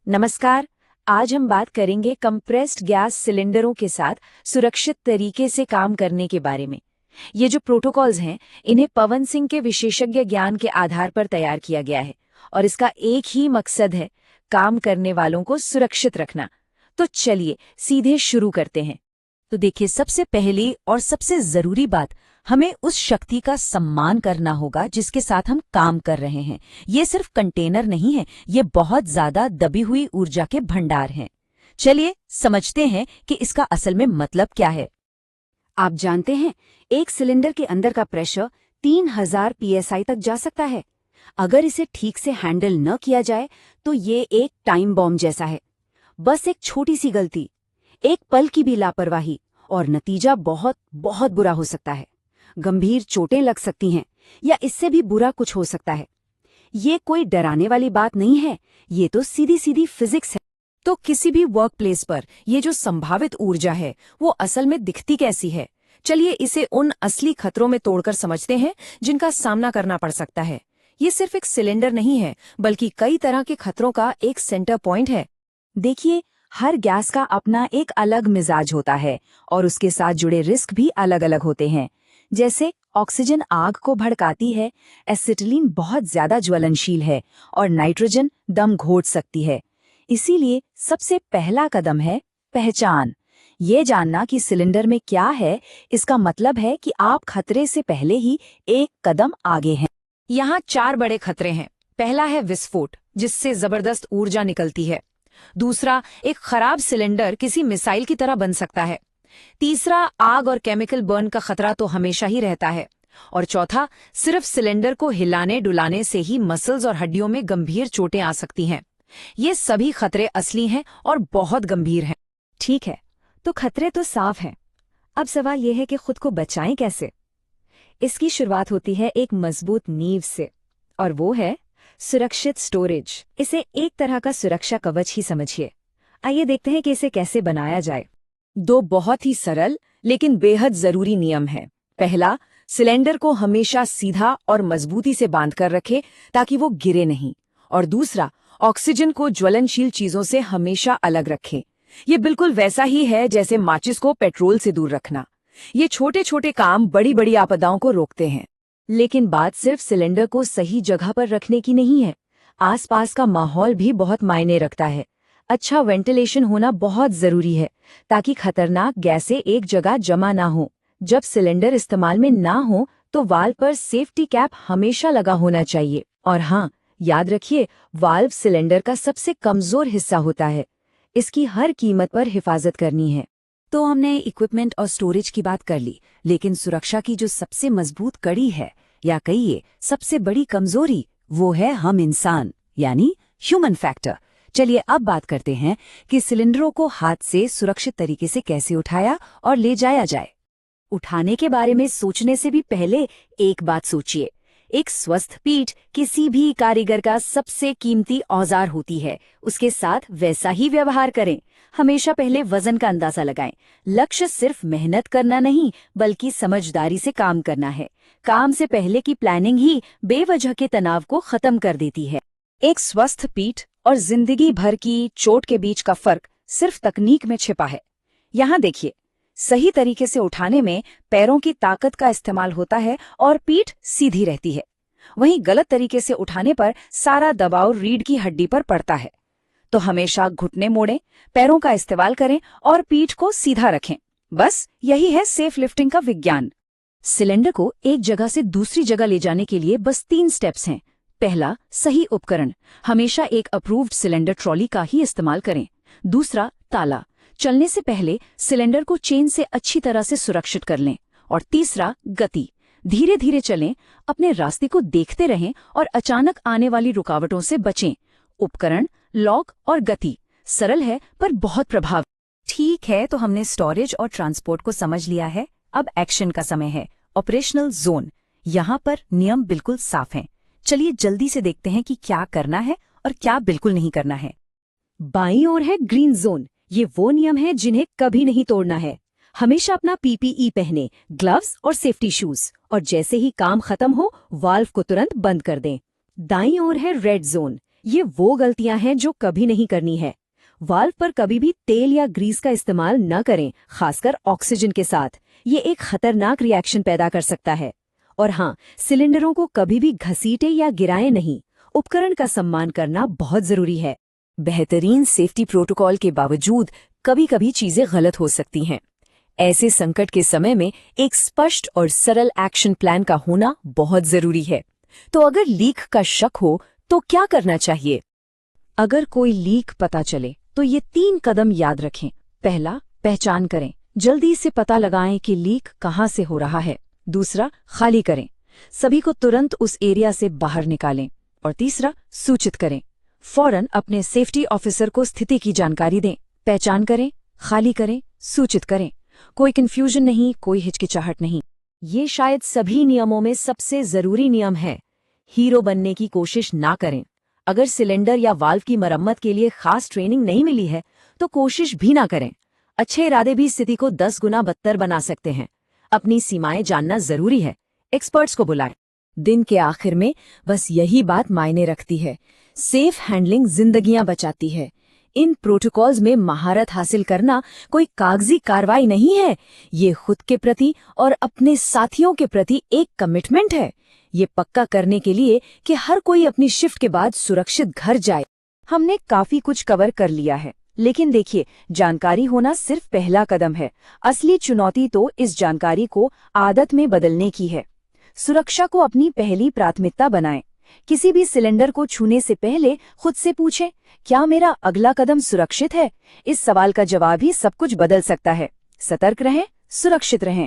नमस्कार। आज हम बात करेंगे कंप्रेस्ड गैस सिलेंडरों के साथ सुरक्षित तरीके से काम करने के बारे में। ये जो प्रोटोकॉल्स हैं, इन्हें पवन सिंह के विशेषज्ञ ज्ञान के आधार पर तैयार किया गया है और इसका एक ही मकसद है, काम करने वालों को सुरक्षित रखना। तो चलिए सीधे शुरू करते हैं। तो देखिए, सबसे पहली और सबसे जरूरी बात, हमें उस शक्ति का सम्मान करना होगा जिसके साथ हम काम कर रहे हैं। ये सिर्फ कंटेनर नहीं है, ये बहुत ज्यादा दबी हुई ऊर्जा के भंडार हैं। चलिए समझते हैं कि इसका असल में मतलब क्या है। आप जानते हैं, एक सिलेंडर के अंदर का प्रेशर 3000 psi तक जा सकता है। अगर इसे ठीक से हैंडल न किया जाए तो ये एक टाइम बॉम्ब जैसा है। बस एक छोटी सी गलती, एक पल की भी लापरवाही और नतीजा बहुत बहुत बुरा हो सकता है। गंभीर चोटें लग सकती हैं या इससे भी बुरा कुछ हो सकता है। ये कोई डराने वाली बात नहीं है, ये तो सीधी सीधी फिजिक्स है। तो किसी भी वर्क प्लेस पर ये जो संभावित ऊर्जा है वो असल में दिखती कैसी है? चलिए इसे उन असली खतरों में तोड़कर समझते हैं जिनका सामना करना पड़ सकता है। ये सिर्फ एक सिलेंडर नहीं है, बल्कि कई तरह के खतरों का एक सेंटर पॉइंट है। देखिए, हर गैस का अपना एक अलग मिजाज होता है और उसके साथ जुड़े रिस्क भी अलग अलग होते हैं। जैसे ऑक्सीजन आग को भड़काती है, एसिटिलीन बहुत ज्यादा ज्वलनशील है और नाइट्रोजन दम घोट सकती है। इसीलिए सबसे पहला कदम है पहचान। ये जानना कि सिलेंडर में क्या है, इसका मतलब है कि आप खतरे से पहले ही एक कदम आगे हैं। यहाँ 4 बड़े खतरे हैं। पहला है विस्फोट, जिससे जबरदस्त ऊर्जा निकलती है। दूसरा, एक खराब सिलेंडर किसी मिसाइल की तरह बन सकता है। तीसरा, आग और केमिकल बर्न का खतरा तो हमेशा ही रहता है। और चौथा, सिर्फ सिलेंडर को हिलाने डुलाने से ही मसल्स और हड्डियों में गंभीर चोटें आ सकती हैं। ये सभी खतरे असली हैं और बहुत गंभीर हैं। ठीक है, तो खतरे तो साफ हैं। अब सवाल यह है कि खुद को बचाएं कैसे। इसकी शुरुआत होती है एक मजबूत नींव से, और वो है सुरक्षित स्टोरेज। इसे एक तरह का सुरक्षा कवच ही समझिए। आइए देखते हैं कि इसे कैसे बनाया जाए। 2 बहुत ही सरल लेकिन बेहद जरूरी नियम हैं। पहला, सिलेंडर को हमेशा सीधा और मजबूती से बांधकर रखें ताकि वो गिरे नहीं। और दूसरा, ऑक्सीजन को ज्वलनशील चीजों से हमेशा अलग रखें। ये बिल्कुल वैसा ही है जैसे माचिस को पेट्रोल से दूर रखना। ये छोटे छोटे काम बड़ी बड़ी आपदाओं को रोकते हैं। लेकिन बात सिर्फ सिलेंडर को सही जगह पर रखने की नहीं है, आसपास का माहौल भी बहुत मायने रखता है। अच्छा वेंटिलेशन होना बहुत जरूरी है ताकि खतरनाक गैसें एक जगह जमा ना हो। जब सिलेंडर इस्तेमाल में ना हो तो वाल्व पर सेफ्टी कैप हमेशा लगा होना चाहिए। और हाँ, याद रखिए, वाल्व सिलेंडर का सबसे कमजोर हिस्सा होता है। इसकी हर कीमत पर हिफाजत करनी है। तो हमने इक्विपमेंट और स्टोरेज की बात कर ली, लेकिन सुरक्षा की जो सबसे मजबूत कड़ी है, या कहिए सबसे बड़ी कमजोरी, वो है हम इंसान, यानी ह्यूमन फैक्टर। चलिए अब बात करते हैं कि सिलेंडरों को हाथ से सुरक्षित तरीके से कैसे उठाया और ले जाया जाए। उठाने के बारे में सोचने से भी पहले एक बात सोचिए। एक स्वस्थ पीठ किसी भी कारीगर का सबसे कीमती औजार होती है। उसके साथ वैसा ही व्यवहार करें। हमेशा पहले वजन का अंदाजा लगाएं। लक्ष्य सिर्फ मेहनत करना नहीं, बल्कि समझदारी से काम करना है। काम से पहले की प्लानिंग ही बेवजह के तनाव को खत्म कर देती है। एक स्वस्थ पीठ और जिंदगी भर की चोट के बीच का फर्क सिर्फ तकनीक में छिपा है। यहाँ देखिए, सही तरीके से उठाने में पैरों की ताकत का इस्तेमाल होता है और पीठ सीधी रहती है। वहीं गलत तरीके से उठाने पर सारा दबाव रीढ़ की हड्डी पर पड़ता है। तो हमेशा घुटने मोड़ें, पैरों का इस्तेमाल करें और पीठ को सीधा रखें। बस यही है सेफ लिफ्टिंग का विज्ञान। सिलेंडर को एक जगह से दूसरी जगह ले जाने के लिए बस 3 स्टेप्स हैं। पहला, सही उपकरण। हमेशा एक अप्रूव्ड सिलेंडर ट्रॉली का ही इस्तेमाल करें। दूसरा, ताला। चलने से पहले सिलेंडर को चेन से अच्छी तरह से सुरक्षित कर लें। और तीसरा, गति। धीरे धीरे चलें, अपने रास्ते को देखते रहें और अचानक आने वाली रुकावटों से बचें। उपकरण, लॉक और गति सरल है पर बहुत प्रभावी। ठीक है, तो हमने स्टोरेज और ट्रांसपोर्ट को समझ लिया है। अब एक्शन का समय है, ऑपरेशनल जोन। यहाँ पर नियम बिल्कुल साफ हैं। चलिए जल्दी से देखते हैं कि क्या करना है और क्या बिल्कुल नहीं करना है। बाईं ओर है ग्रीन जोन। ये वो नियम है जिन्हें कभी नहीं तोड़ना है। हमेशा अपना पीपीई पहने, ग्लव्स और सेफ्टी शूज, और जैसे ही काम खत्म हो वाल्व को तुरंत बंद कर दें। दाईं ओर है रेड जोन। ये वो गलतियां हैं जो कभी नहीं करनी है। वाल्व पर कभी भी तेल या ग्रीस का इस्तेमाल न करें, खासकर ऑक्सीजन के साथ। ये एक खतरनाक रिएक्शन पैदा कर सकता है। और हाँ, सिलेंडरों को कभी भी घसीटे या गिराएं नहीं। उपकरण का सम्मान करना बहुत जरूरी है। बेहतरीन सेफ्टी प्रोटोकॉल के बावजूद कभी कभी चीजें गलत हो सकती हैं। ऐसे संकट के समय में एक स्पष्ट और सरल एक्शन प्लान का होना बहुत जरूरी है। तो अगर लीक का शक हो तो क्या करना चाहिए? अगर कोई लीक पता चले तो ये 3 कदम याद रखें। पहला, पहचान करें। जल्दी से पता लगाएं कि लीक कहाँ से हो रहा है। दूसरा, खाली करें। सभी को तुरंत उस एरिया से बाहर निकालें। और तीसरा, सूचित करें। फौरन अपने सेफ्टी ऑफिसर को स्थिति की जानकारी दें। पहचान करें, खाली करें, सूचित करें। कोई कंफ्यूजन नहीं, कोई हिचकिचाहट नहीं। ये शायद सभी नियमों में सबसे जरूरी नियम है। हीरो बनने की कोशिश ना करें। अगर सिलेंडर या वाल्व की मरम्मत के लिए खास ट्रेनिंग नहीं मिली है तो कोशिश भी ना करें। अच्छे इरादे भी स्थिति को 10 गुना बदतर बना सकते हैं। अपनी सीमाएं जानना जरूरी है। एक्सपर्ट्स को बुलाएं। दिन के आखिर में बस यही बात मायने रखती है। सेफ हैंडलिंग जिंदगियां बचाती है। इन प्रोटोकॉल्स में महारत हासिल करना कोई कागजी कार्रवाई नहीं है। ये खुद के प्रति और अपने साथियों के प्रति एक कमिटमेंट है। ये पक्का करने के लिए कि हर कोई अपनी शिफ्ट के बाद सुरक्षित घर जाए। हमने काफी कुछ कवर कर लिया है, लेकिन देखिए, जानकारी होना सिर्फ पहला कदम है। असली चुनौती तो इस जानकारी को आदत में बदलने की है। सुरक्षा को अपनी पहली प्राथमिकता बनाएं। किसी भी सिलेंडर को छूने से पहले खुद से पूछें, क्या मेरा अगला कदम सुरक्षित है? इस सवाल का जवाब ही सब कुछ बदल सकता है। सतर्क रहें, सुरक्षित रहें।